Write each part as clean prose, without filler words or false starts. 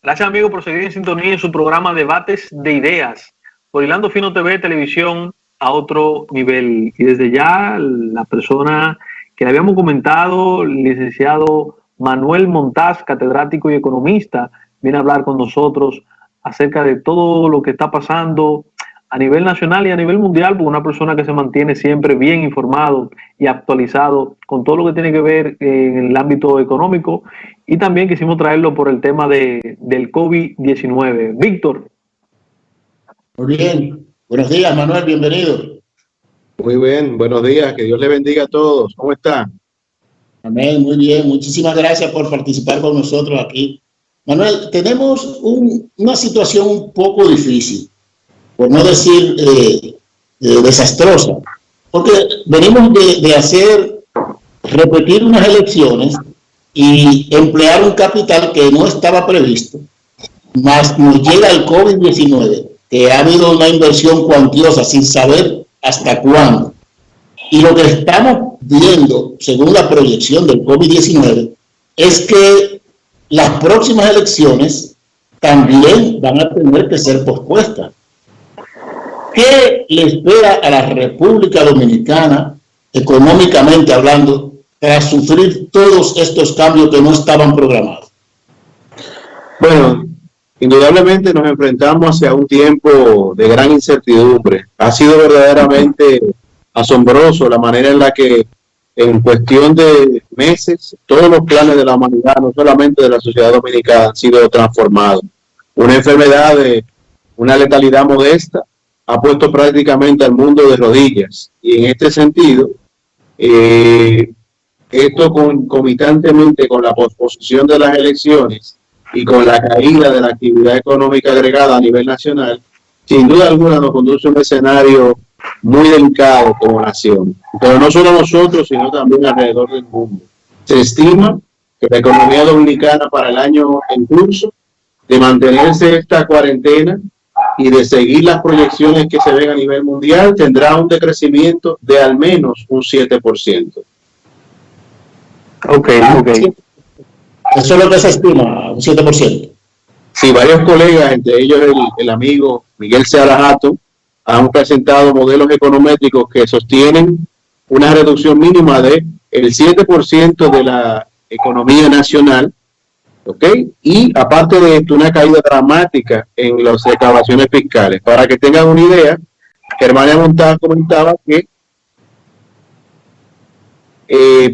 Gracias, amigo, por seguir en sintonía en su programa Debates de Ideas por Hilando Fino TV, televisión a otro nivel. Y desde ya, la persona que le habíamos comentado, el licenciado Manuel Montaz, catedrático y economista, viene a hablar con nosotros acerca de todo lo que está pasando a nivel nacional y a nivel mundial, porque una persona que se mantiene siempre bien informado y actualizado con todo lo que tiene que ver en el ámbito económico, y también quisimos traerlo por el tema del COVID-19. Víctor. Muy bien. Buenos días, Manuel, bienvenido. Muy bien, buenos días, que Dios le bendiga a todos. ¿Cómo está? Amén, muy bien. Muchísimas gracias por participar con nosotros aquí. Manuel, tenemos una situación un poco difícil, por no decir desastrosa, porque venimos de repetir unas elecciones y emplear un capital que no estaba previsto, más nos llega el COVID-19, que ha habido una inversión cuantiosa sin saber hasta cuándo. Y lo que estamos viendo, según la proyección del COVID-19, es que las próximas elecciones también van a tener que ser pospuestas. ¿Qué le espera a la República Dominicana, económicamente hablando, tras sufrir todos estos cambios que no estaban programados? Bueno, indudablemente nos enfrentamos hacia un tiempo de gran incertidumbre. Ha sido verdaderamente asombroso la manera en la que en cuestión de meses todos los planes de la humanidad, no solamente de la sociedad dominicana, han sido transformados. Una enfermedad de una letalidad modesta ha puesto prácticamente al mundo de rodillas, y en este sentido esto concomitantemente con la posposición de las elecciones y con la caída de la actividad económica agregada a nivel nacional, sin duda alguna nos conduce a un escenario muy delicado como nación. Pero no solo nosotros, sino también alrededor del mundo. Se estima que la economía dominicana para el año en curso, de mantenerse esta cuarentena y de seguir las proyecciones que se ven a nivel mundial, tendrá un decrecimiento de al menos un 7%. Ok. Eso es lo que se estima, un 7%. Sí, varios colegas, entre ellos el amigo Miguel Searajato, han presentado modelos econométricos que sostienen una reducción mínima de el 7% de la economía nacional, ¿ok? Y aparte de esto, una caída dramática en las recaudaciones fiscales. Para que tengan una idea, Germania Montaz comentaba que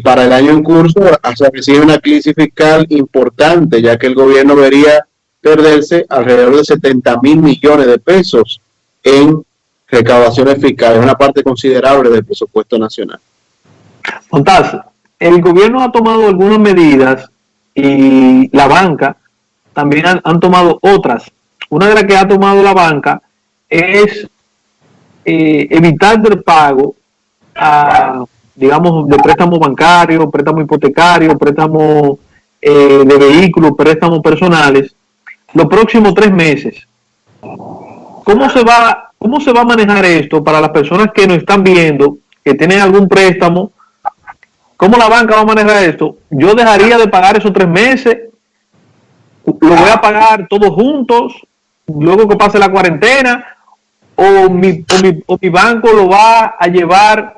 para el año en curso se recibe una crisis fiscal importante, ya que el gobierno debería perderse alrededor de 70,000 millones de pesos en recaudaciones fiscales, una parte considerable del presupuesto nacional. Montaz, el gobierno ha tomado algunas medidas y la banca también han tomado otras. Una de las que ha tomado la banca es evitar el pago digamos, de préstamos bancarios, préstamos hipotecarios, préstamos de vehículos, préstamos personales, los próximos 3 meses. ¿Cómo se va a manejar esto para las personas que nos están viendo, que tienen algún préstamo? ¿Cómo la banca va a manejar esto? Yo dejaría de pagar esos 3 meses, lo voy a pagar todos juntos, luego que pase la cuarentena, o mi banco lo va a llevar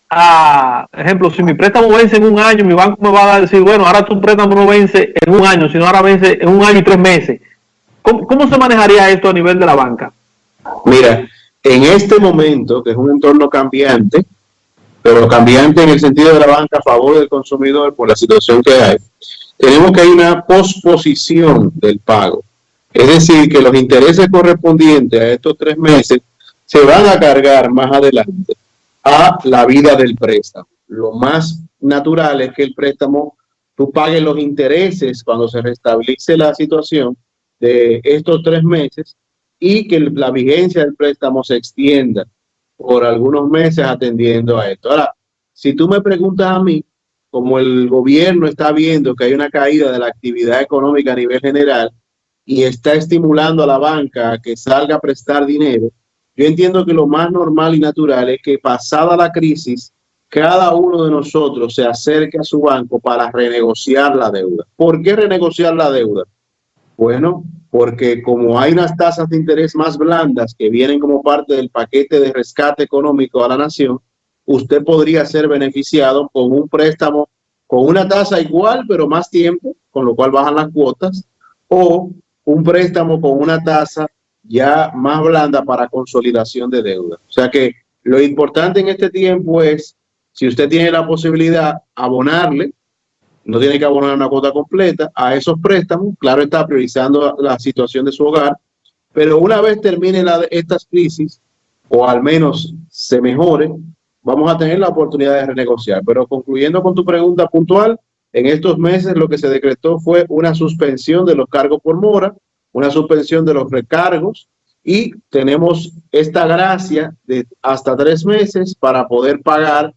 a, ejemplo, si mi préstamo vence en 1 año, mi banco me va a decir, bueno, ahora tu préstamo no vence en 1 año, sino ahora vence en 1 año y 3 meses. ¿Cómo se manejaría esto a nivel de la banca? Mira, en este momento, que es un entorno cambiante, pero cambiante en el sentido de la banca a favor del consumidor por la situación que hay, tenemos que hay una posposición del pago. Es decir, que los intereses correspondientes a estos 3 meses se van a cargar más adelante a la vida del préstamo. Lo más natural es que el préstamo, tú pagues los intereses cuando se restablece la situación de estos 3 meses y que la vigencia del préstamo se extienda por algunos meses atendiendo a esto. Ahora, si tú me preguntas a mí, como el gobierno está viendo que hay una caída de la actividad económica a nivel general y está estimulando a la banca a que salga a prestar dinero, yo entiendo que lo más normal y natural es que pasada la crisis, cada uno de nosotros se acerque a su banco para renegociar la deuda. ¿Por qué renegociar la deuda? Bueno, porque como hay unas tasas de interés más blandas que vienen como parte del paquete de rescate económico a la nación, usted podría ser beneficiado con un préstamo con una tasa igual pero más tiempo, con lo cual bajan las cuotas, o un préstamo con una tasa ya más blanda para consolidación de deuda. O sea que lo importante en este tiempo es, si usted tiene la posibilidad, abonarle, no tiene que abonar una cuota completa a esos préstamos, claro está, priorizando la situación de su hogar, pero una vez termine estas crisis, o al menos se mejore, vamos a tener la oportunidad de renegociar. Pero concluyendo con tu pregunta puntual, en estos meses lo que se decretó fue una suspensión de los cargos por mora, una suspensión de los recargos, y tenemos esta gracia de hasta 3 meses para poder pagar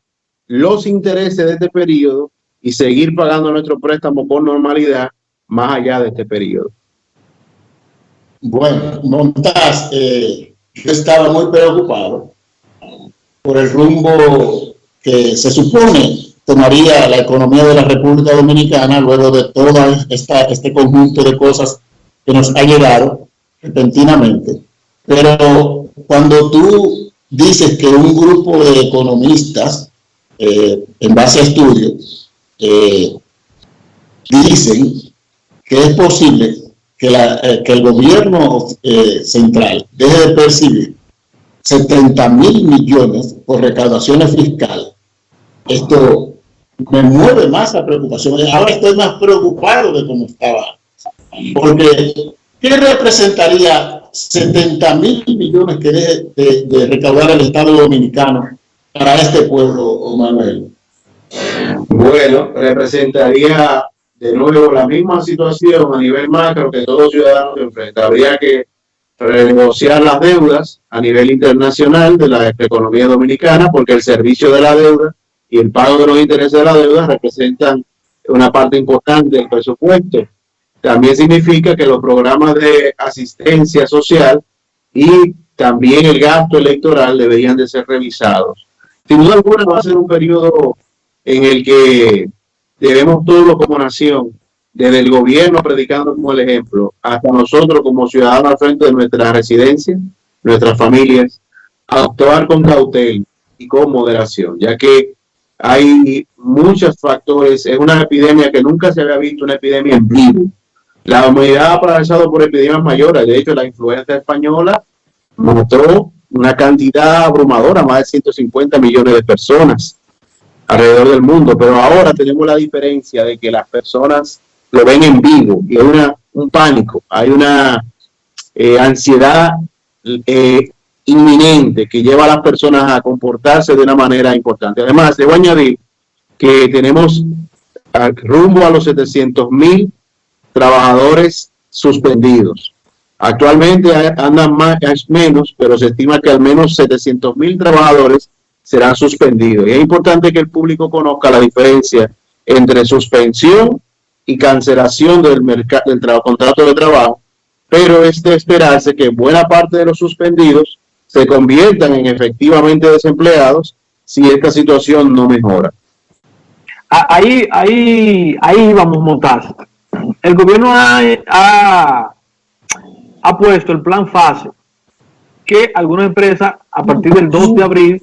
los intereses de este periodo y seguir pagando nuestro préstamo con normalidad más allá de este periodo. Bueno, Montaz, yo estaba muy preocupado por el rumbo que se supone tomaría la economía de la República Dominicana luego de todo este conjunto de cosas que nos ha llegado repentinamente. Pero cuando tú dices que un grupo de economistas, en base a estudios, dicen que es posible que el gobierno central deje de percibir 70.000 millones por recaudaciones fiscales, esto me mueve más la preocupación. Ahora estoy más preocupado de cómo estaba, porque ¿qué representaría 70.000 millones que deje de recaudar el Estado Dominicano para este pueblo, Manuel? Bueno, representaría de nuevo la misma situación a nivel macro que todos los ciudadanos enfrentan. Habría que renegociar las deudas a nivel internacional de la economía dominicana, porque el servicio de la deuda y el pago de los intereses de la deuda representan una parte importante del presupuesto. También significa que los programas de asistencia social y también el gasto electoral deberían de ser revisados. Sin duda alguna va a ser un periodo en el que debemos todos como nación, desde el gobierno predicando como el ejemplo, hasta nosotros como ciudadanos al frente de nuestra residencia, nuestras familias, actuar con cautela y con moderación, ya que hay muchos factores. Es una epidemia que nunca se había visto, una epidemia en vivo. La humanidad ha pasado por epidemias mayores. De hecho, la influenza española mató una cantidad abrumadora, más de 150 millones de personas alrededor del mundo, pero ahora tenemos la diferencia de que las personas lo ven en vivo y hay un pánico, hay una ansiedad inminente que lleva a las personas a comportarse de una manera importante. Además, debo añadir que tenemos rumbo a los 700.000 trabajadores suspendidos. Actualmente andan más, menos, pero se estima que al menos 700.000 trabajadores serán suspendidos. Y es importante que el público conozca la diferencia entre suspensión y cancelación del contrato de trabajo, pero es de esperarse que buena parte de los suspendidos se conviertan en efectivamente desempleados si esta situación no mejora. Ahí vamos a montar. El gobierno ha puesto el plan FASE, que algunas empresas a partir del 2 de abril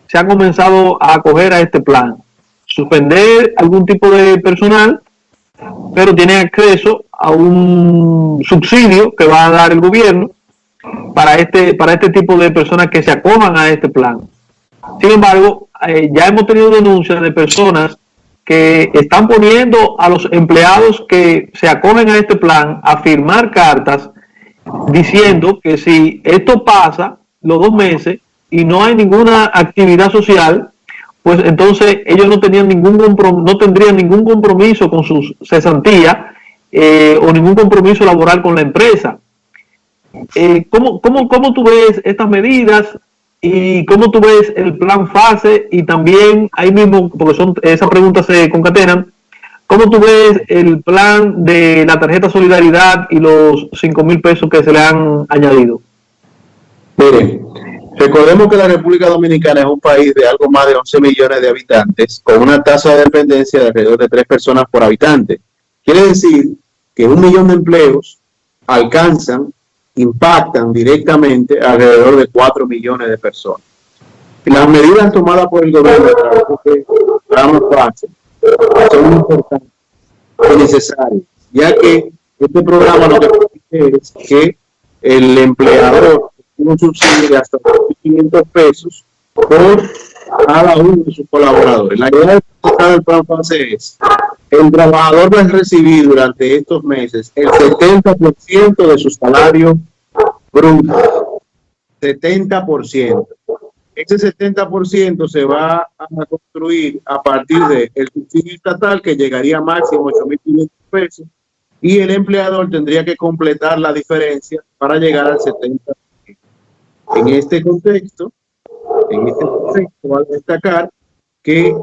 se han comenzado a acoger a este plan. Suspender algún tipo de personal, pero tienen acceso a un subsidio que va a dar el gobierno para este tipo de personas que se acojan a este plan. Sin embargo, ya hemos tenido denuncias de personas que están poniendo a los empleados que se acogen a este plan a firmar cartas diciendo que si esto pasa los 2 meses y no hay ninguna actividad social, pues entonces ellos no tendrían ningún compromiso con sus cesantías o ningún compromiso laboral con la empresa. ¿Cómo tú ves estas medidas y cómo tú ves el plan FASE? Y también ahí mismo, porque esas preguntas se concatenan, ¿cómo tú ves el plan de la tarjeta Solidaridad y los 5,000 pesos que se le han añadido? Miren, recordemos que la República Dominicana es un país de algo más de 11 millones de habitantes, con una tasa de dependencia de alrededor de 3 personas por habitante. Quiere decir que 1 millón de empleos alcanzan, impactan directamente alrededor de 4 millones de personas. Y las medidas tomadas por el gobierno a través de programas FASE son importantes y necesarias, ya que este programa lo que permite es que el empleador tiene un subsidio de hasta 500 pesos por cada uno de sus colaboradores. La idea del plan FASE es: el trabajador va a recibir durante estos meses el 70% de su salario bruto. 70%. Ese 70% se va a construir a partir del subsidio estatal, que llegaría a máximo 8.500 pesos, y el empleador tendría que completar la diferencia para llegar al 70%. En este contexto vale destacar que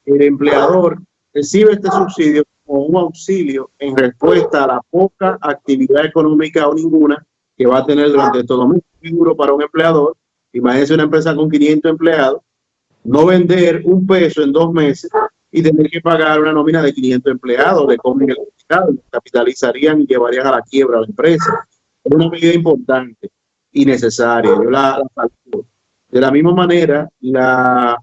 el empleador recibe este subsidio como un auxilio en respuesta a la poca actividad económica o ninguna que va a tener durante estos 2 meses. Seguro para un empleador. Imagínense una empresa con 500 empleados, no vender un peso en 2 meses y tener que pagar una nómina de 500 empleados, de cómo capitalizarían y llevarían a la quiebra a la empresa. Es una medida importante y necesaria. Yo la saludo. De la misma manera, la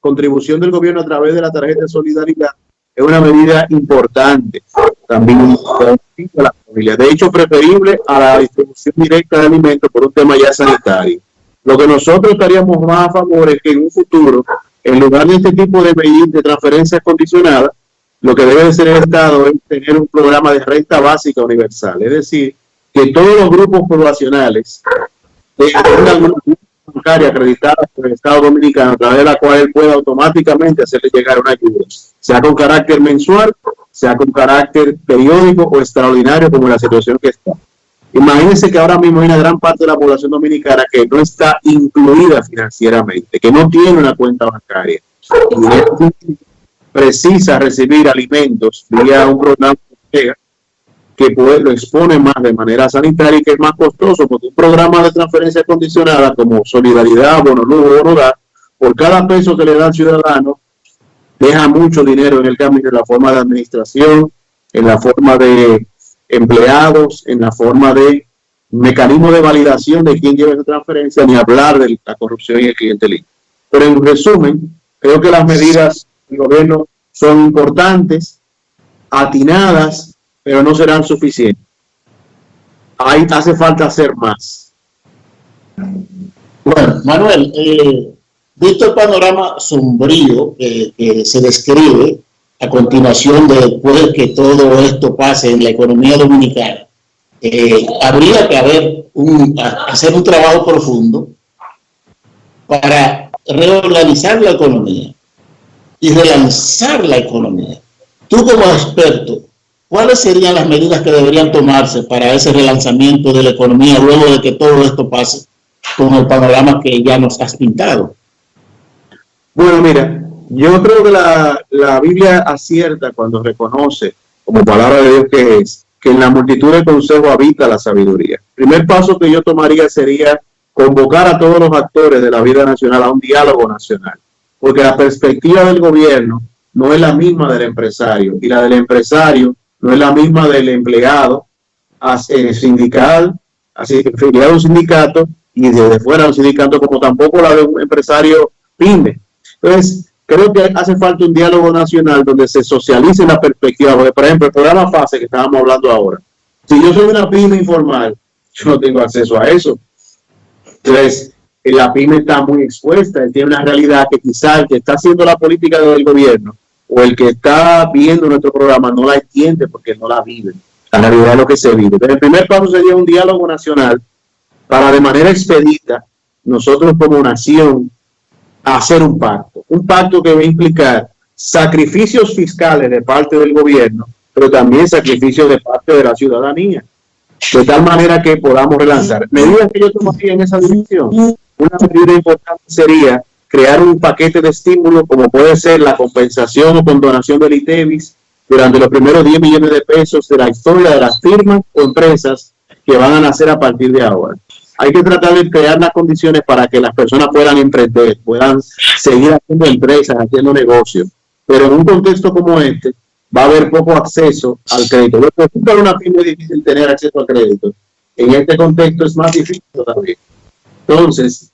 contribución del gobierno a través de la tarjeta de solidaridad es una medida importante también para la familia. De hecho, preferible a la distribución directa de alimentos por un tema ya sanitario. Lo que nosotros estaríamos más a favor es que en un futuro, en lugar de este tipo de medidas de transferencias condicionadas, lo que debe de ser el Estado es tener un programa de renta básica universal. Es decir, que todos los grupos poblacionales tengan una cuenta bancaria acreditada por el Estado Dominicano, a través de la cual él pueda automáticamente hacerle llegar una ayuda, sea con carácter mensual, sea con carácter periódico o extraordinario, como la situación que está. Imagínense que ahora mismo hay una gran parte de la población dominicana que no está incluida financieramente, que no tiene una cuenta bancaria y precisa recibir alimentos vía un programa que lo expone más de manera sanitaria y que es más costoso, porque un programa de transferencia condicionada como Solidaridad, Bono Luz, Bono Da, por cada peso que le da al ciudadano, deja mucho dinero en el cambio, en la forma de administración, en la forma de empleados, en la forma de mecanismo de validación de quién lleva esa transferencia, ni hablar de la corrupción y el clientelismo. Pero en resumen, creo que las medidas del gobierno son importantes, atinadas, pero no serán suficientes. Hace falta hacer más. Bueno, Manuel, visto el panorama sombrío que se describe a continuación, después que todo esto pase en la economía dominicana, habría que hacer un trabajo profundo para reorganizar la economía y relanzar la economía. Tú, como experto, ¿cuáles serían las medidas que deberían tomarse para ese relanzamiento de la economía luego de que todo esto pase con el panorama que ya nos has pintado? Bueno, mira, yo creo que la Biblia acierta cuando reconoce, como palabra de Dios que es, que en la multitud de consejos habita la sabiduría. El primer paso que yo tomaría sería convocar a todos los actores de la vida nacional a un diálogo nacional, porque la perspectiva del gobierno no es la misma del empresario, y la del empresario no es la misma del empleado sindical, afiliado a un sindicato, y desde fuera de un sindicato, como tampoco la de un empresario pyme. Entonces, creo que hace falta un diálogo nacional donde se socialice la perspectiva, porque, por ejemplo, el programa FASE que estábamos hablando ahora, si yo soy una pyme informal, yo no tengo acceso a eso. Entonces, la pyme está muy expuesta, él tiene una realidad que quizá el que está haciendo la política del gobierno o el que está viendo nuestro programa no la entiende porque no la vive. La realidad es lo que se vive. Pero el primer paso sería un diálogo nacional para, de manera expedita, nosotros como nación hacer un pacto que va a implicar sacrificios fiscales de parte del gobierno, pero también sacrificios de parte de la ciudadanía, de tal manera que podamos relanzar. Medidas que yo tomaría en esa dirección. Una medida importante sería crear un paquete de estímulo, como puede ser la compensación o condonación del ITEVIS durante los primeros 10 millones de pesos de la historia de las firmas o empresas que van a nacer a partir de ahora. Hay que tratar de crear las condiciones para que las personas puedan emprender, puedan seguir haciendo empresas, haciendo negocios. Pero en un contexto como este, va a haber poco acceso al crédito. Para una pyme es difícil tener acceso al crédito. En este contexto es más difícil todavía. Entonces,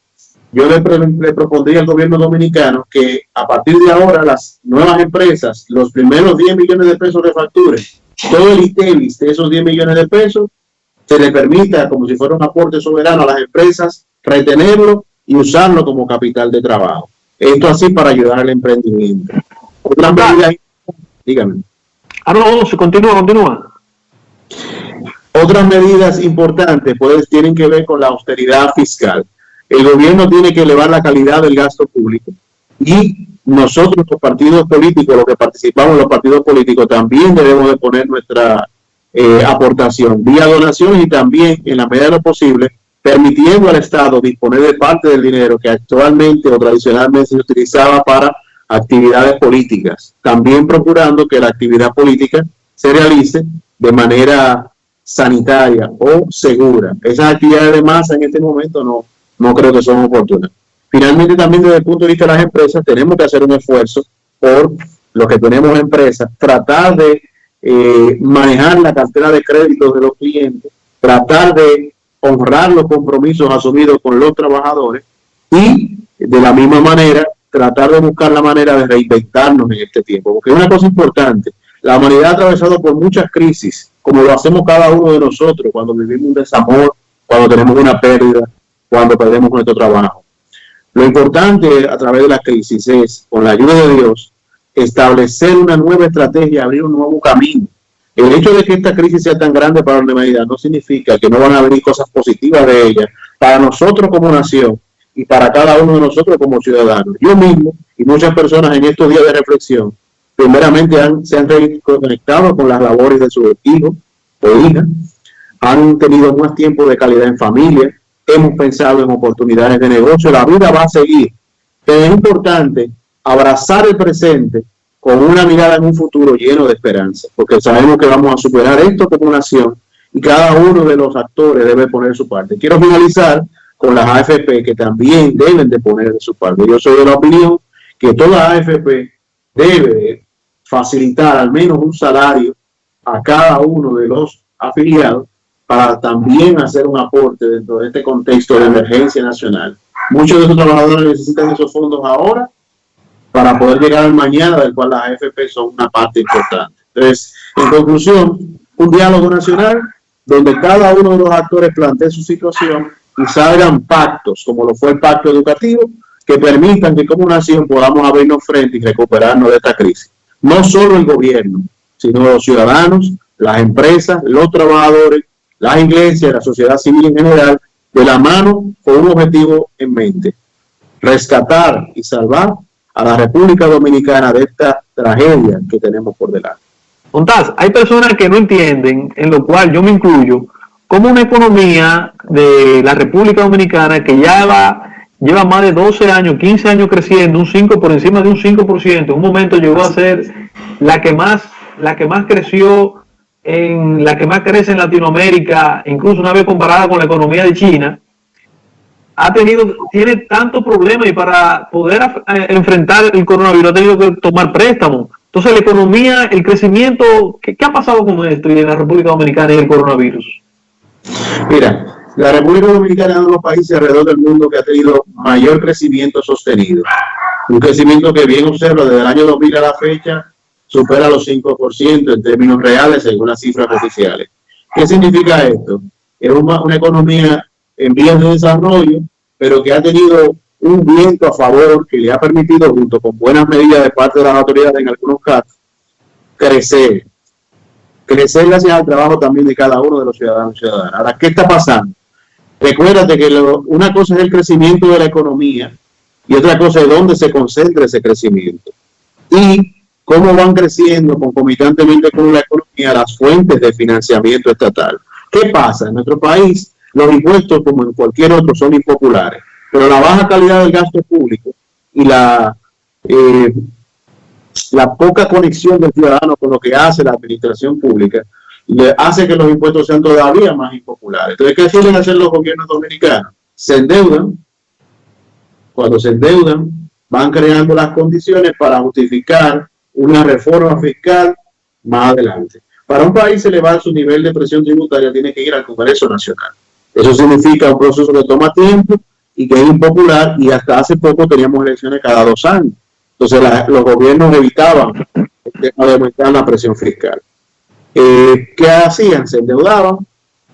yo le propondría al gobierno dominicano que a partir de ahora las nuevas empresas, los primeros 10 millones de pesos de facturen, todo el ITEVIS de esos 10 millones de pesos, se le permita, como si fuera un aporte soberano a las empresas, retenerlo y usarlo como capital de trabajo. Esto así para ayudar al emprendimiento. Otra medida, dígame. No, continúa. Otras medidas importantes pues tienen que ver con la austeridad fiscal. El gobierno tiene que elevar la calidad del gasto público y nosotros los partidos políticos, los que participamos en los partidos políticos, también debemos de poner nuestra aportación vía donaciones y también en la medida de lo posible permitiendo al Estado disponer de parte del dinero que actualmente o tradicionalmente se utilizaba para actividades políticas, también procurando que la actividad política se realice de manera sanitaria o segura. Esas actividades de masa en este momento no creo que son oportunas. Finalmente, también desde el punto de vista de las empresas, tenemos que hacer un esfuerzo por los que tenemos empresas, tratar de manejar la cartera de créditos de los clientes, tratar de honrar los compromisos asumidos con los trabajadores y de la misma manera tratar de buscar la manera de reinventarnos en este tiempo, porque es una cosa importante. La humanidad ha atravesado por muchas crisis, como lo hacemos cada uno de nosotros cuando vivimos un desamor, cuando tenemos una pérdida, cuando perdemos nuestro trabajo. Lo importante a través de la crisis es, con la ayuda de Dios, establecer una nueva estrategia, abrir un nuevo camino. El hecho de que esta crisis sea tan grande para la humanidad no significa que no van a venir cosas positivas de ella para nosotros como nación y para cada uno de nosotros como ciudadanos. Yo mismo y muchas personas en estos días de reflexión, primeramente se han reconectado con las labores de sus hijos o hijas, han tenido más tiempo de calidad en familia, hemos pensado en oportunidades de negocio, la vida va a seguir, pero es importante abrazar el presente con una mirada en un futuro lleno de esperanza, porque sabemos que vamos a superar esto como nación y cada uno de los actores debe poner su parte. Quiero finalizar con las AFP que también deben de poner de su parte. Yo soy de la opinión que toda AFP debe facilitar al menos un salario a cada uno de los afiliados para también hacer un aporte dentro de este contexto de emergencia nacional. Muchos de esos trabajadores necesitan esos fondos ahora para poder llegar al mañana, del cual las AFP son una parte importante. Entonces, en conclusión, un diálogo nacional donde cada uno de los actores plantee su situación y salgan pactos, como lo fue el pacto educativo, que permitan que como nación podamos abrirnos frente y recuperarnos de esta crisis. No solo el gobierno, sino los ciudadanos, las empresas, los trabajadores, las iglesias, la sociedad civil en general, de la mano con un objetivo en mente: rescatar y salvar a la República Dominicana de esta tragedia que tenemos por delante. Montaz, hay personas que no entienden, en lo cual yo me incluyo, como una economía de la República Dominicana que lleva más de 12 años, 15 años creciendo, por encima de un 5%, en un momento llegó a ser la que más creció, la que más crece en Latinoamérica, incluso una vez comparada con la economía de China, tiene tantos problemas y para poder enfrentar el coronavirus ha tenido que tomar préstamos. Entonces la economía, el crecimiento, ¿qué ha pasado con esto y en la República Dominicana y el coronavirus? Mira, la República Dominicana es uno de los países alrededor del mundo que ha tenido mayor crecimiento sostenido. Un crecimiento que bien observa desde el año 2000 a la fecha supera los 5% en términos reales según las cifras oficiales. ¿Qué significa esto? Es una economía en vías de desarrollo, pero que ha tenido un viento a favor que le ha permitido, junto con buenas medidas de parte de las autoridades en algunos casos, crecer gracias al trabajo también de cada uno de los ciudadanos y ciudadanas. Ahora, ¿qué está pasando? Recuérdate que una cosa es el crecimiento de la economía y otra cosa es dónde se concentra ese crecimiento y cómo van creciendo concomitantemente con la economía las fuentes de financiamiento estatal. ¿Qué pasa? En nuestro país los impuestos, como en cualquier otro, son impopulares, pero la baja calidad del gasto público y la poca conexión del ciudadano con lo que hace la administración pública le hace que los impuestos sean todavía más impopulares. Entonces, ¿qué suelen hacer los gobiernos dominicanos? Se endeudan. Cuando se endeudan, van creando las condiciones para justificar una reforma fiscal más adelante. Para un país elevar su nivel de presión tributaria tiene que ir al Congreso Nacional. Eso significa un proceso que toma tiempo y que es impopular, y hasta hace poco teníamos elecciones cada 2 años. Entonces los gobiernos evitaban el tema de aumentar la presión fiscal. ¿Qué hacían? Se endeudaban.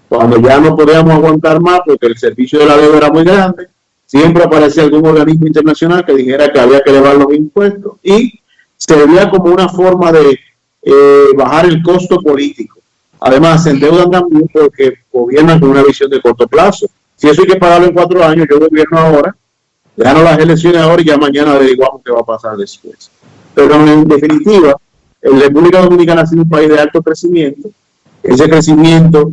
Cuando ya no podíamos aguantar más porque el servicio de la deuda era muy grande, siempre aparecía algún organismo internacional que dijera que había que elevar los impuestos, y servía como una forma de bajar el costo político. Además, se endeudan también porque gobiernan con una visión de corto plazo. Si eso hay que pagarlo en 4 años, yo gobierno ahora, gano las elecciones ahora y ya mañana averiguamos qué va a pasar después. Pero en definitiva, la República Dominicana ha sido un país de alto crecimiento. Ese crecimiento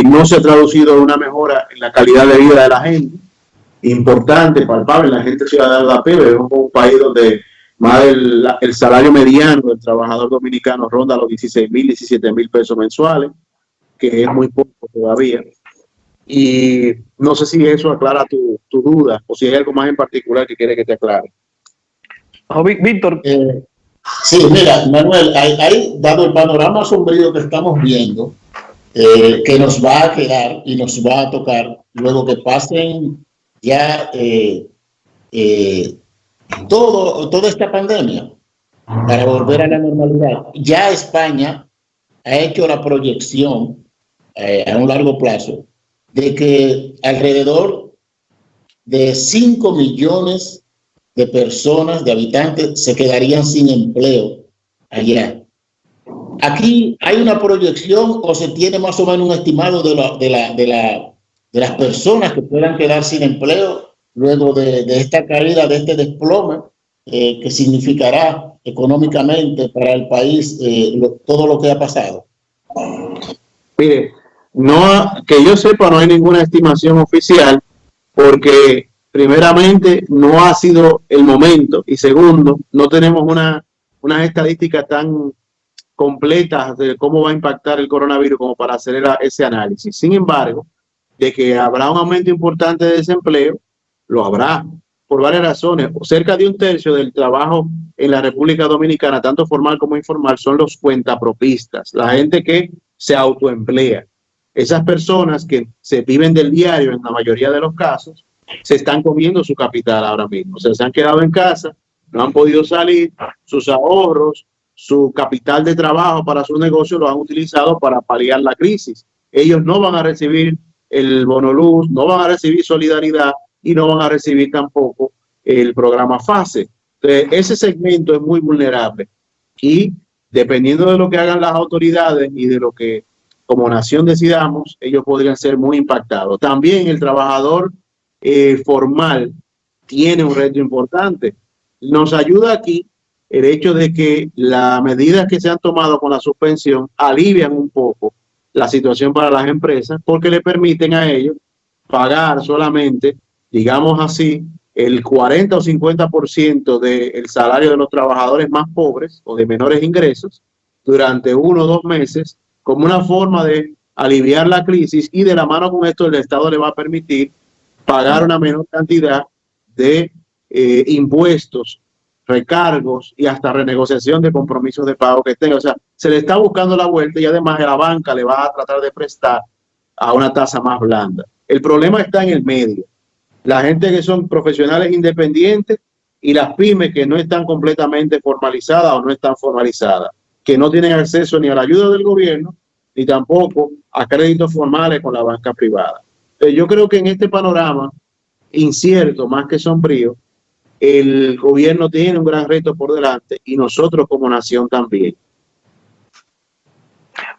no se ha traducido en una mejora en la calidad de vida de la gente, importante, palpable. La gente ciudadana de a pie, es un país donde más el salario mediano del trabajador dominicano ronda los 16,000, 17,000 pesos mensuales, que es muy poco todavía. Y no sé si eso aclara tu duda, o si hay algo más en particular que quiere que te aclare. Víctor. Sí, mira, Manuel, hay dado el panorama sombrío que estamos viendo, que nos va a quedar y nos va a tocar luego que pasen ya toda esta pandemia, para volver a la normalidad. Ya España ha hecho la proyección a un largo plazo de que alrededor de 5 millones de personas, de habitantes, se quedarían sin empleo allá. Aquí hay una proyección, o se tiene más o menos un estimado de las personas que puedan quedar sin empleo luego de esta caída, de este desplome, que significará económicamente para el país todo lo que ha pasado. Mire, que yo sepa, no hay ninguna estimación oficial, porque primeramente no ha sido el momento, y segundo, no tenemos unas estadísticas tan completas de cómo va a impactar el coronavirus como para hacer ese análisis. Sin embargo, de que habrá un aumento importante de desempleo, lo habrá, por varias razones. Cerca de 1/3 del trabajo en la República Dominicana, tanto formal como informal, son los cuentapropistas, la gente que se autoemplea. Esas personas que se viven del diario, en la mayoría de los casos, se están comiendo su capital ahora mismo. O sea, se han quedado en casa, no han podido salir, sus ahorros, su capital de trabajo para su negocio lo han utilizado para paliar la crisis. Ellos no van a recibir el bono luz, no van a recibir solidaridad y no van a recibir tampoco el programa FASE. Entonces, ese segmento es muy vulnerable, y dependiendo de lo que hagan las autoridades y de lo que como nación decidamos, ellos podrían ser muy impactados. También el trabajador formal tiene un reto importante. Nos ayuda aquí el hecho de que las medidas que se han tomado con la suspensión alivian un poco la situación para las empresas, porque le permiten a ellos pagar solamente, digamos así, el 40 o 50% del salario de los trabajadores más pobres o de menores ingresos durante 1 o 2 meses, como una forma de aliviar la crisis, y de la mano con esto el Estado le va a permitir pagar una menor cantidad de impuestos, recargos y hasta renegociación de compromisos de pago que tenga. O sea, se le está buscando la vuelta, y además la banca le va a tratar de prestar a una tasa más blanda. El problema está en el medio. La gente que son profesionales independientes y las pymes que no están completamente formalizadas o no están formalizadas, que no tienen acceso ni a la ayuda del gobierno ni tampoco a créditos formales con la banca privada. Yo creo que en este panorama incierto, más que sombrío, el gobierno tiene un gran reto por delante, y nosotros como nación también.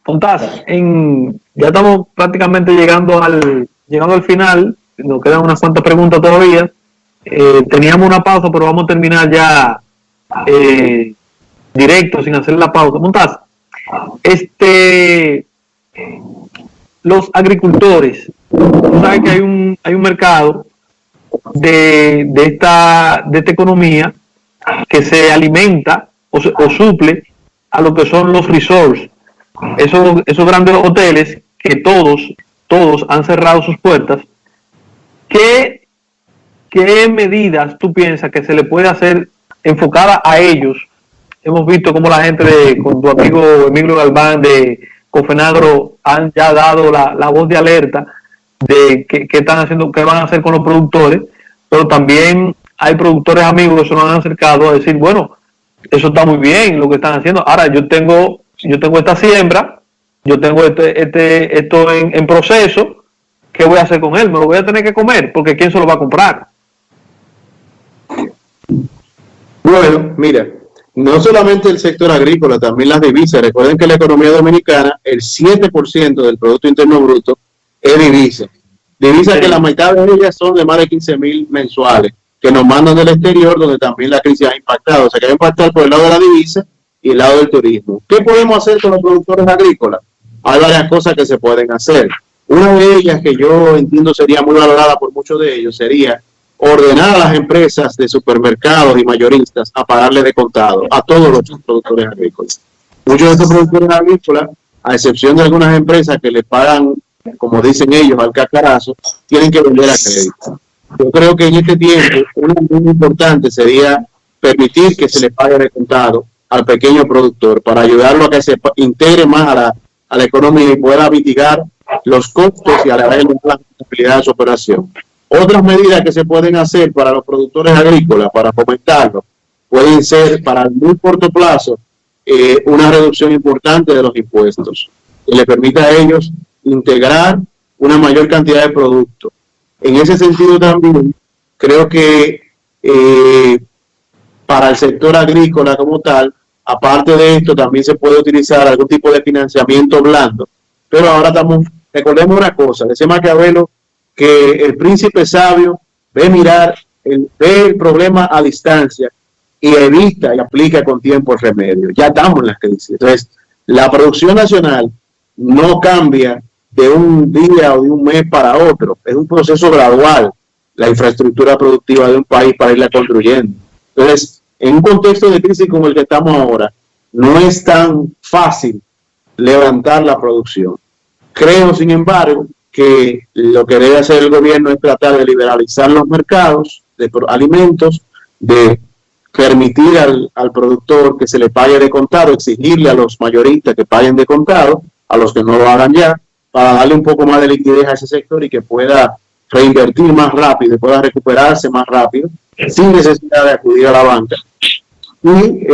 Fontás, ya estamos prácticamente llegando al final. Nos quedan unas cuantas preguntas todavía. Teníamos una pausa, pero vamos a terminar ya directo, sin hacer la pausa. Fontás, los agricultores, tú sabes que hay un mercado de esta economía que se alimenta o suple a lo que son los resorts, esos grandes hoteles que todos han cerrado sus puertas. ¿Qué medidas tú piensas que se le puede hacer enfocada a ellos hemos visto cómo la gente con tu amigo Emilio Galván de Cofenagro han ya dado la voz de alerta de qué están haciendo, qué van a hacer con los productores, pero también hay productores amigos que se nos han acercado a decir, bueno, eso está muy bien lo que están haciendo. Ahora yo tengo esta siembra, yo tengo esto en proceso, ¿qué voy a hacer con él? Me lo voy a tener que comer, porque ¿quién se lo va a comprar? Bueno, mira, no solamente el sector agrícola, también las divisas. Recuerden que la economía dominicana, el 7% del Producto Interno Bruto es divisa. Divisas que la mitad de ellas son de más de 15,000 mensuales, que nos mandan del exterior, donde también la crisis ha impactado. O sea, que va a impactar por el lado de la divisa y el lado del turismo. ¿Qué podemos hacer con los productores agrícolas? Hay varias cosas que se pueden hacer. Una de ellas, que yo entiendo sería muy valorada por muchos de ellos, sería ordenar a las empresas de supermercados y mayoristas a pagarle de contado a todos los productores agrícolas. Muchos de estos productores agrícolas, a excepción de algunas empresas que les pagan, como dicen ellos, al cacarazo, tienen que vender a crédito. Yo creo que en este tiempo, una muy importante sería permitir que se le pague de contado al pequeño productor para ayudarlo a que se integre más a la economía y pueda mitigar los costos y alargar la rentabilidad de su operación. Otras medidas que se pueden hacer para los productores agrícolas, para fomentarlo, pueden ser para el muy corto plazo una reducción importante de los impuestos, que le permita a ellos integrar una mayor cantidad de productos. En ese sentido también, creo que para el sector agrícola como tal, aparte de esto, también se puede utilizar algún tipo de financiamiento blando. Pero ahora recordemos una cosa, decía Maquiavelo, que el príncipe sabio ve el problema a distancia y evita y aplica con tiempo el remedio. Ya estamos en la crisis. Entonces, la producción nacional no cambia de un día o de un mes para otro. Es un proceso gradual, la infraestructura productiva de un país para irla construyendo. Entonces, en un contexto de crisis como el que estamos ahora, no es tan fácil levantar la producción. Creo, sin embargo, que lo que debe hacer el gobierno es tratar de liberalizar los mercados de alimentos, de permitir al productor que se le pague de contado, exigirle a los mayoristas que paguen de contado, a los que no lo hagan ya, para darle un poco más de liquidez a ese sector y que pueda reinvertir más rápido y pueda recuperarse más rápido, sin necesidad de acudir a la banca. Y,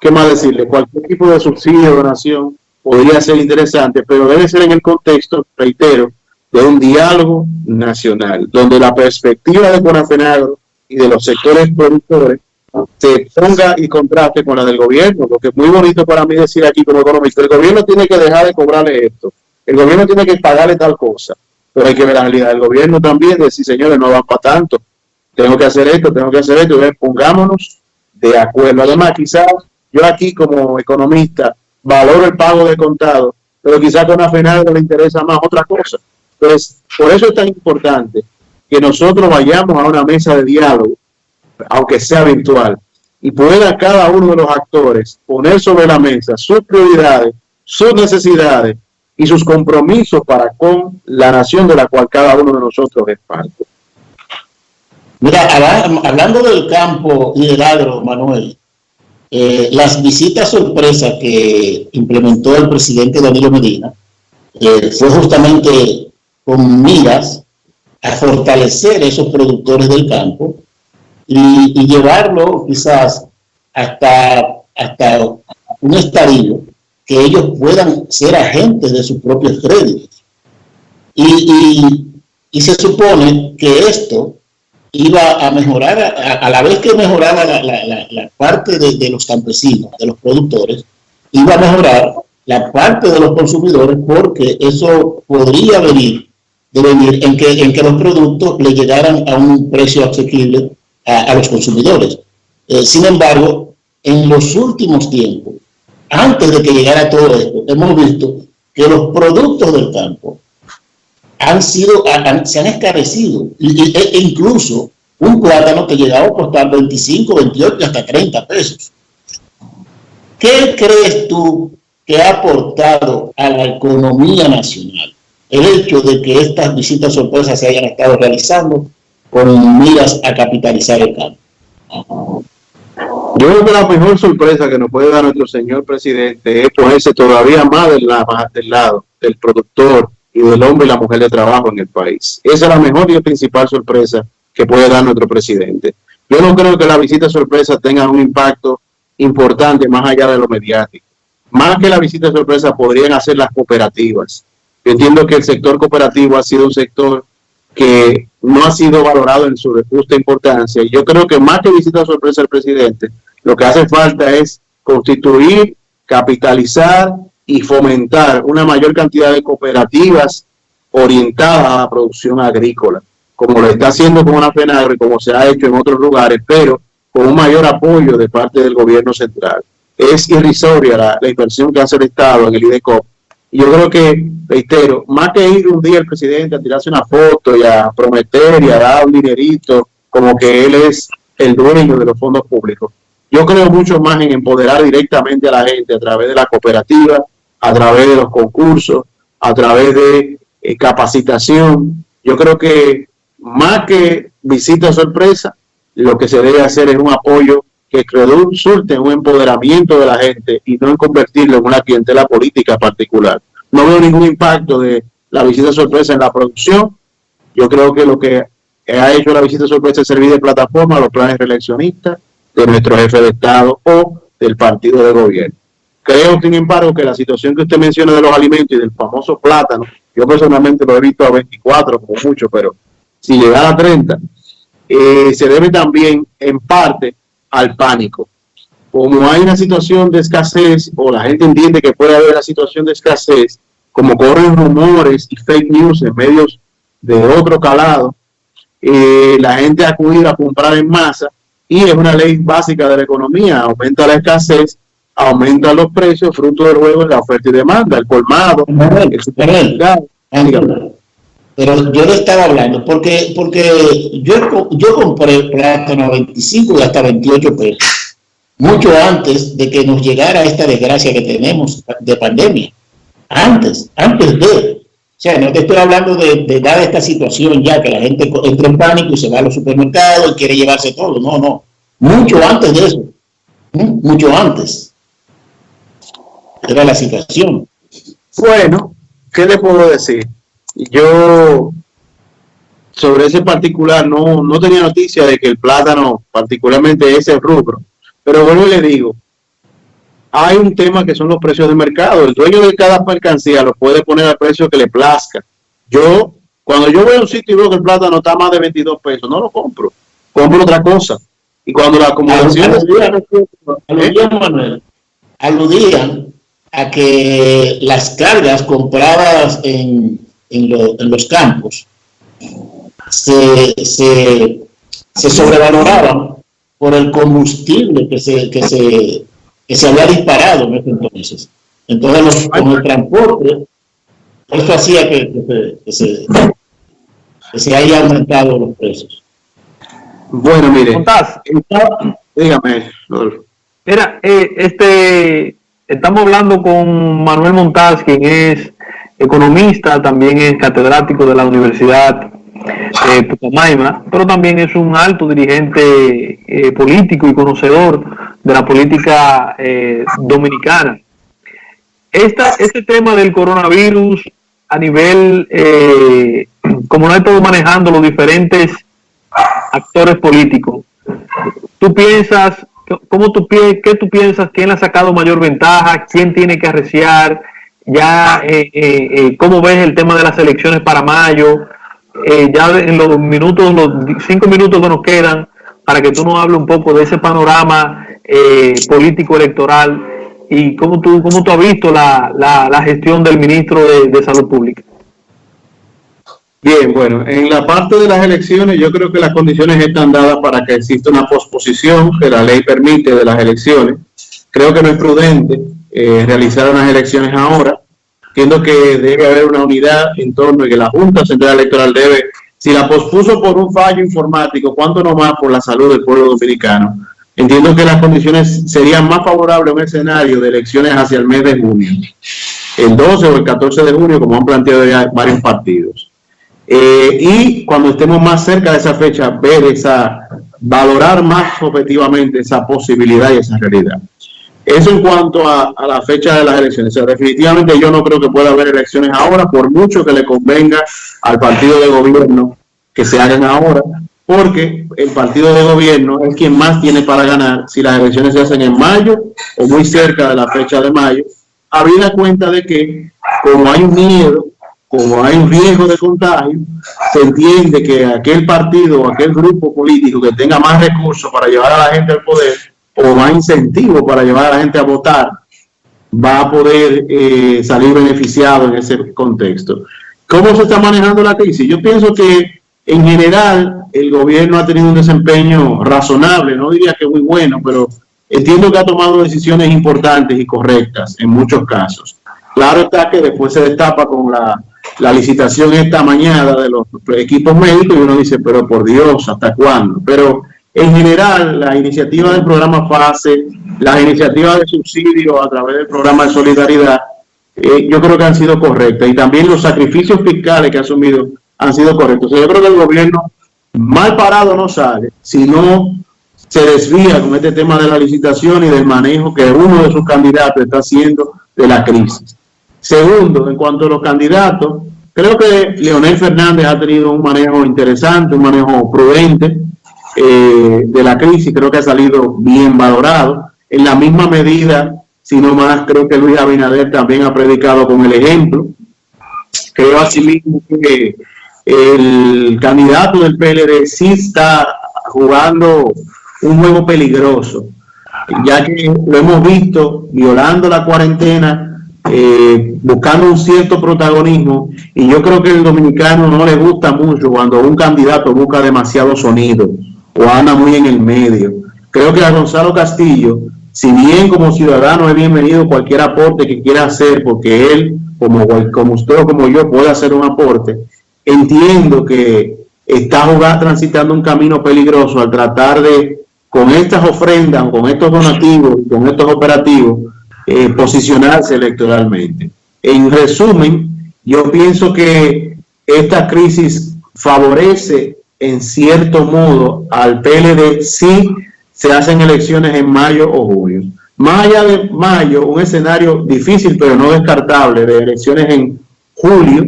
¿qué más decirle? Cualquier tipo de subsidio o donación podría ser interesante, pero debe ser en el contexto, reitero, de un diálogo nacional, donde la perspectiva de Conafenagro y de los sectores productores se ponga y contraste con la del gobierno, porque es muy bonito para mí decir aquí como economista, el gobierno tiene que dejar de cobrarle esto, el gobierno tiene que pagarle tal cosa, pero hay que ver la realidad del gobierno también, decir, señores, no van para tanto, tengo que hacer esto, y pongámonos de acuerdo. Además, quizás yo aquí como economista valoro el pago de contado, pero quizás con Conafenagro le interesa más otra cosa. Entonces, por eso es tan importante que nosotros vayamos a una mesa de diálogo, aunque sea virtual, y pueda cada uno de los actores poner sobre la mesa sus prioridades, sus necesidades y sus compromisos para con la nación de la cual cada uno de nosotros es parte. Mira, hablando del campo y del agro, Manuel, las visitas sorpresa que implementó el presidente Danilo Medina fue justamente con miras a fortalecer esos productores del campo y llevarlo quizás hasta un estadio que ellos puedan ser agentes de sus propios créditos. Y se supone que esto iba a mejorar, a la vez que mejoraba la parte de los campesinos, de los productores, iba a mejorar la parte de los consumidores, porque eso podría venir en que los productos le llegaran a un precio asequible a los consumidores. Sin embargo, en los últimos tiempos, antes de que llegara todo esto, hemos visto que los productos del campo se han escarecido, e incluso un plátano que llegaba a costar 25, 28 y hasta 30 pesos. ¿Qué crees tú que ha aportado a la economía nacional el hecho de que estas visitas sorpresas se hayan estado realizando con miras a capitalizar el campo? Yo creo que la mejor sorpresa que nos puede dar nuestro señor presidente es ponerse todavía más del lado del productor y del hombre y la mujer de trabajo en el país. Esa es la mejor y principal sorpresa que puede dar nuestro presidente. Yo no creo que la visita sorpresa tenga un impacto importante más allá de lo mediático. Más que la visita sorpresa podrían hacer las cooperativas. Yo entiendo que el sector cooperativo ha sido un sector que no ha sido valorado en su justa importancia. Y yo creo que más que visita sorpresa al presidente, lo que hace falta es constituir, capitalizar y fomentar una mayor cantidad de cooperativas orientadas a la producción agrícola, como lo está haciendo con la FENAGRO y como se ha hecho en otros lugares, pero con un mayor apoyo de parte del gobierno central. Es irrisoria la inversión que hace el Estado en el IDECOP. Y yo creo que, reitero, más que ir un día el presidente a tirarse una foto y a prometer y a dar un dinerito como que él es el dueño de los fondos públicos, yo creo mucho más en empoderar directamente a la gente a través de la cooperativa, a través de los concursos, a través de capacitación. Yo creo que más que visita sorpresa, lo que se debe hacer es un apoyo que resulte en un empoderamiento de la gente y no en convertirlo en una clientela política particular. No veo ningún impacto de la visita sorpresa en la producción. Yo creo que lo que ha hecho la visita sorpresa es servir de plataforma a los planes reeleccionistas de nuestro jefe de Estado o del partido de gobierno. Creo, sin embargo, que la situación que usted menciona de los alimentos y del famoso plátano, yo personalmente lo he visto a 24 como mucho, pero si llegara a 30, se debe también en parte al pánico. Como hay una situación de escasez, o la gente entiende que puede haber una situación de escasez, como corren rumores y fake news en medios de otro calado, la gente acude a comprar en masa, y es una ley básica de la economía: aumenta la escasez, aumentan los precios, fruto del juego de la oferta y demanda, el colmado, el supermercado. Pero yo le estaba hablando porque yo compré plátano a 25 y hasta 28 pesos, mucho antes de que nos llegara esta desgracia que tenemos de pandemia. Antes de. O sea, no te estoy hablando de dada esta situación ya, que la gente entra en pánico y se va a los supermercados y quiere llevarse todo. No. Mucho antes de eso. Mucho antes. Era la situación. Bueno, ¿qué le puedo decir? Yo sobre ese particular no tenía noticia de que el plátano, particularmente ese rubro, pero bueno, le digo, hay un tema que son los precios de mercado. El dueño de cada mercancía lo puede poner al precio que le plazca. Cuando yo voy a un sitio y veo que el plátano está más de 22 pesos, no lo compro, compro otra cosa. Y cuando la acumulación aludían a que las cargas compradas en los campos se sobrevaloraban por el combustible que se había disparado en ese entonces. Entonces, con el transporte, esto hacía que se haya aumentado los precios. Bueno, mire, Montaz, dígame. mira, estamos hablando con Manuel Montaz, quien es economista, también es catedrático de la Universidad Pucamaima, pero también es un alto dirigente político y conocedor de la política dominicana. Este tema del coronavirus a nivel, como lo han estado manejando los diferentes actores políticos, ¿tú piensas, qué tú piensas, quién le ha sacado mayor ventaja, quién tiene que arreciar? Ya, ¿cómo ves el tema de las elecciones para mayo? Ya en los 5 minutos que nos quedan, para que tú nos hables un poco de ese panorama político electoral y cómo tú has visto la gestión del ministro de Salud Pública. Bien, bueno, en la parte de las elecciones yo creo que las condiciones están dadas para que exista una posposición que la ley permite de las elecciones. Creo que no es prudente realizar unas elecciones ahora. Entiendo que debe haber una unidad en torno a que la Junta Central Electoral debe, si la pospuso por un fallo informático, ¿cuánto no más por la salud del pueblo dominicano? Entiendo que las condiciones serían más favorables a un escenario de elecciones hacia el mes de junio, el 12 o el 14 de junio, como han planteado ya varios partidos. Y cuando estemos más cerca de esa fecha, ver valorar más objetivamente esa posibilidad y esa realidad. Eso en cuanto a la fecha de las elecciones. O sea, definitivamente yo no creo que pueda haber elecciones ahora, por mucho que le convenga al partido de gobierno que se hagan ahora, porque el partido de gobierno es quien más tiene para ganar si las elecciones se hacen en mayo o muy cerca de la fecha de mayo, habida cuenta de que como hay un miedo, como hay un riesgo de contagio, se entiende que aquel partido o aquel grupo político que tenga más recursos para llevar a la gente al poder o más incentivos para llevar a la gente a votar, va a poder salir beneficiado en ese contexto. ¿Cómo se está manejando la crisis? Yo pienso que en general el gobierno ha tenido un desempeño razonable, no diría que muy bueno, pero entiendo que ha tomado decisiones importantes y correctas en muchos casos. Claro está que después se destapa con la licitación esta mañana de los equipos médicos y uno dice, pero por Dios, ¿hasta cuándo? Pero en general, la iniciativa del programa FASE, las iniciativas de subsidio a través del programa de solidaridad, yo creo que han sido correctas. Y también los sacrificios fiscales que ha asumido han sido correctos. O sea, yo creo que el gobierno mal parado no sale, sino se desvía con este tema de la licitación y del manejo que uno de sus candidatos está haciendo de la crisis. Segundo, en cuanto a los candidatos, creo que Leonel Fernández ha tenido un manejo interesante, un manejo prudente de la crisis, creo que ha salido bien valorado. En la misma medida, si no más, creo que Luis Abinader también ha predicado con el ejemplo. Creo asimismo que el candidato del PLD sí está jugando un juego peligroso, ya que lo hemos visto violando la cuarentena, buscando un cierto protagonismo, y yo creo que el dominicano no le gusta mucho cuando un candidato busca demasiado sonido o anda muy en el medio. Creo que a Gonzalo Castillo, si bien como ciudadano es bienvenido cualquier aporte que quiera hacer, porque él, como usted o como yo, puede hacer un aporte, entiendo que está transitando un camino peligroso al tratar de, con estas ofrendas, con estos donativos, con estos operativos, posicionarse electoralmente. En resumen, yo pienso que esta crisis favorece en cierto modo al PLD si se hacen elecciones en mayo o junio. Más allá de mayo, un escenario difícil pero no descartable de elecciones en julio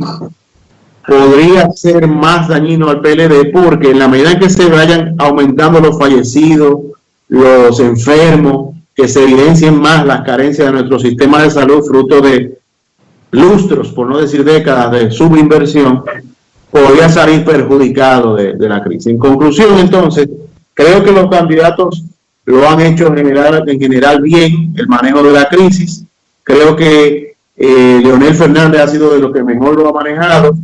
podría ser más dañino al PLD, porque en la medida en que se vayan aumentando los fallecidos, los enfermos, que se evidencien más las carencias de nuestro sistema de salud fruto de lustros, por no decir décadas, de subinversión, podría salir perjudicado de la crisis. En conclusión, entonces, creo que los candidatos lo han hecho en general bien, el manejo de la crisis. Creo que Leonel Fernández ha sido de los que mejor lo ha manejado,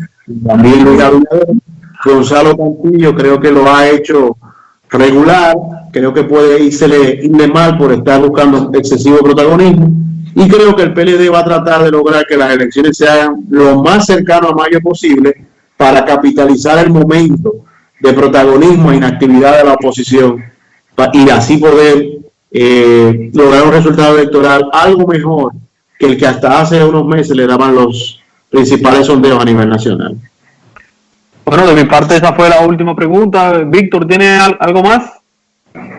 también Luis Abinader. Gonzalo Castillo creo que lo ha hecho regular, creo que puede irle mal por estar buscando excesivo protagonismo, y creo que el PLD va a tratar de lograr que las elecciones se hagan lo más cercano a mayo posible para capitalizar el momento de protagonismo e inactividad de la oposición y así poder lograr un resultado electoral algo mejor que el que hasta hace unos meses le daban los principales sondeos a nivel nacional. Bueno, de mi parte esa fue la última pregunta. Víctor, ¿tiene algo más?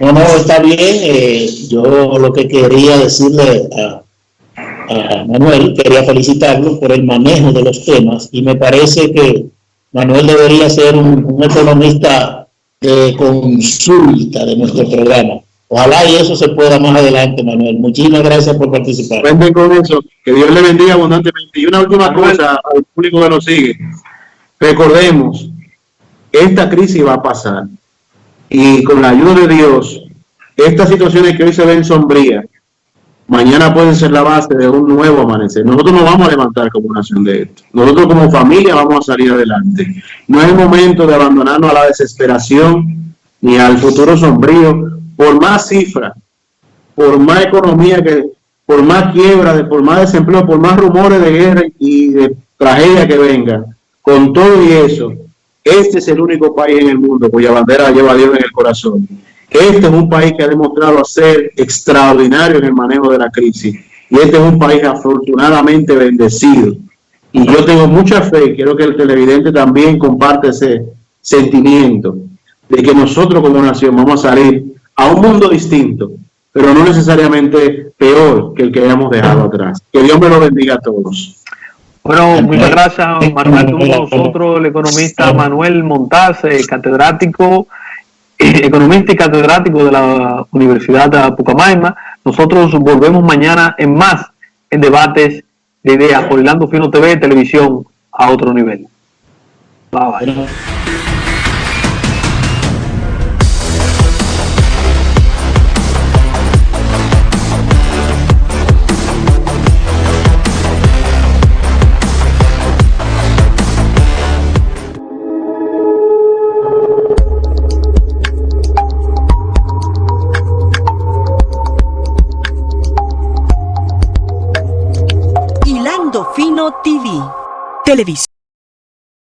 No, está bien. Yo lo que quería decirle a Manuel, quería felicitarlo por el manejo de los temas, y me parece que Manuel debería ser un economista de consulta de nuestro programa. Ojalá y eso se pueda más adelante, Manuel. Muchísimas gracias por participar. Cuenten con eso. Que Dios le bendiga abundantemente. Y una última cosa al público que nos sigue. Recordemos, esta crisis va a pasar. Y con la ayuda de Dios, estas situaciones que hoy se ven sombrías, mañana pueden ser la base de un nuevo amanecer. Nosotros nos vamos a levantar como nación de esto. Nosotros como familia vamos a salir adelante. No es el momento de abandonarnos a la desesperación ni al futuro sombrío. Por más cifras, por más economía, por más quiebra, por más desempleo, por más rumores de guerra y de tragedia que vengan, con todo y eso, este es el único país en el mundo cuya bandera lleva a Dios en el corazón. Este es un país que ha demostrado ser extraordinario en el manejo de la crisis, y este es un país afortunadamente bendecido. Y yo tengo mucha fe, quiero que el televidente también comparte ese sentimiento, de que nosotros como nación vamos a salir a un mundo distinto, pero no necesariamente peor que el que hayamos dejado atrás. Que Dios me lo bendiga a todos. Bueno, muchas gracias, Manuel. Tuvo con nosotros el economista Manuel Montaz, catedrático, economista y catedrático de la Universidad de Pucamaima. Nosotros volvemos mañana en más en Debates de Ideas por Hilando Fino TV, televisión a otro nivel. Bye bye. Hilando Fino TV, televisión.